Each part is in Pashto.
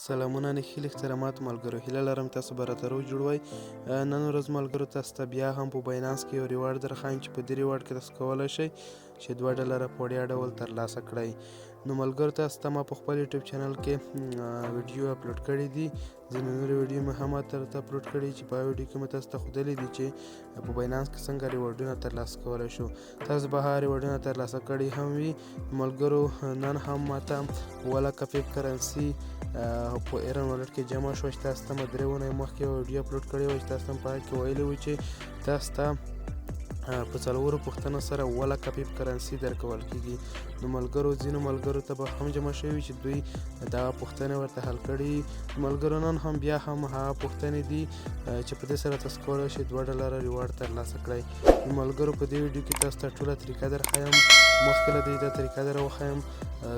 سلامونه نښېل احترامات ملګرو، هیله لرم تاسو به راته روغ جوړ وئ. نن ورځ ملګرو تاسو ته بیا هم په باینانس کې یو ریوارډ درښایم چې په دې ریوارډ کې تاسو کولی شئ چې $2 په وړیا ډول ترلاسه کړئ. نو ملګرو تاسو ته ما په خپل یوټیوب چینل کې ویډیو اپلوډ کړی دي، ځینې نورې ویډیو مې هم درته اپلوډ کړي چې په هغه ویډیو کې مې تاسو ته ښودلي دي چې په باینانس کې څنګه ریوارډونه ترلاسه کولی شو. تاسو به هغه ریوارډونه ترلاسه کړي هم وي. ملګرو نن هم ماته 1 لکه پیپ کرنسي په ایرن والټ کې جمع شوه چې تاسو ته مې 3 اونۍ مخکې یوه ویډیو اپلوډ کړې وه چې تاسو ته مې په هغه کې ویلي وو چې تاسو ته په 4 پوښتنو سره 1 لکه پیپ کرنسي درکول کېږي. نو ملګرو ځینو ملګرو ته به هم جمع شوي وي چې دوی دغه پوښتنې ورته حل کړي. ملګرو نن هم بیا هم هغه پوښتنې دي چې په دې سره تاسو کولی شئ $2 ریوارډ ترلاسه کړئ. نو ملګرو په دې ویډیو کې تاسو ته ټوله طریقه درښایم. مخکې له دې دا طریقه در وښایم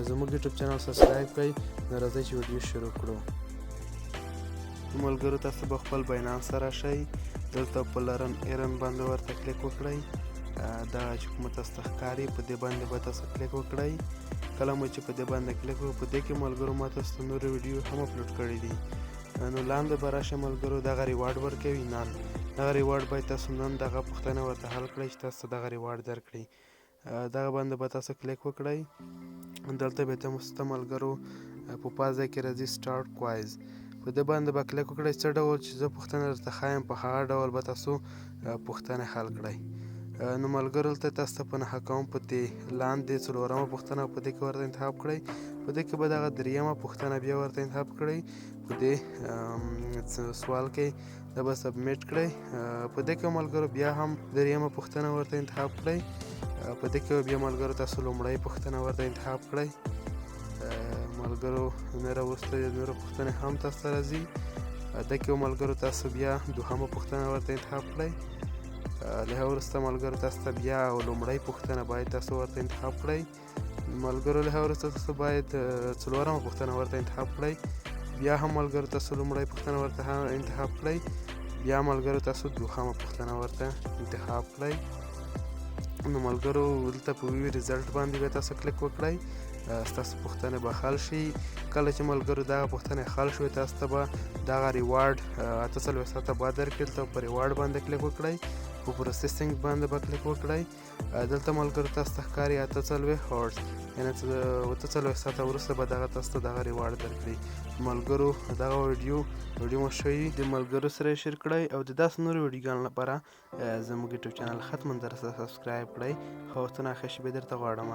زموږ یوټیوب چینل سبسکرایب کړئ. نو راځئ چې ویډیو شروع کړو. ملګرو تاسو به خپل باینانس ته راشئ، دلته په لرن ایرن باندې ورته کلیک وکړئ. دا چې کومه تاسو ته ښکاري په دې باندې به تاسو کلیک وکړئ. کله مو چې په دې باندې کلیک وکړو په دې کې ملګرو ما تاسو ته نورې ویډیو هم اپلوډ کړي دي. نو لاندې به راشئ ملګرو، دغه ریوارډ ورکوي نن. دغه ریوارډ باید تاسو نن دغه پوښتنه ورته حل کړئ چې تاسو ته دغه ریوارډ درکړي. دغه باندې به تاسو کلیک وکړئ. دلته به تاسو ته ملګرو په پاس ځای کې راځي سټارټ کوایز. په دې باندې به کلیک وکړئ. څه ډول چې زه پوښتنه درته ښایم په هغه ډول به تاسو پوښتنې حل کړئ. نو ملګرو دلته تاسو ته په نښه کوم په دې لاندې 4مه پوښتنه په دې کې ورته انتخاب کړئ. په دې کې به دغه 3مه پوښتنه بیا ورته انتخاب کړئ. په دې سوال کې دا به سبمیټ کړئ. په دې کې ملګرو بیا هم 3مه پوښتنه ورته انتخاب کړئ. په دې کې بیا ملګرو تاسو لومړۍ پوښتنه ورته انتخاب کړئ. ملګرو نوره وروسته نوره پوښتنې هم تاسو ته راځي. دې کې ملګرو تاسو بیا 2مه پوښتنه ورته انتخاب کړئ. له هغه وروسته ملګرو تاسو ته بیا لومړۍ پوښتنه باید تاسو ورته انتخاب کړئ. ملګرو له هغه وروسته تاسو باید 4مه پوښتنه ورته انتخاب کړئ. بیا هم ملګرو تاسو لومړۍ پوښتنه ورته انتخاب کړئ. بیا ملګرو تاسو 2مه پوښتنه ورته انتخاب کړئ. نو ملګرو دلته په ویو ریزلټ باندې به تاسو کلیک وکړئ. ستاسو پوښتنې به حل شي. کله چې ملګرو دغه پوښتنې حل شوې تاسو ته به دغه ریوارډ 48 ساعته بعد درکړي. دلته په ریوارډ باندې کلیک وکړئ. په پروسیسینګ باندې به کلیک وکړئ. دلته ملګرو تاسو ته ښکاري 48 هورز یعنې 48 ساعته وروسته به دغه تاسو ته دغه ریوارډ درکړي. ملګرو دغه ویډیو مو ښیي د ملګرو سره یې شیر کړئ او د داسې نورو ویډیوګانو لپاره زموږ یوټیوب چینل حتما در سبسکرایب کړئ. ښه وختونه ښه شېبې درته غواړم.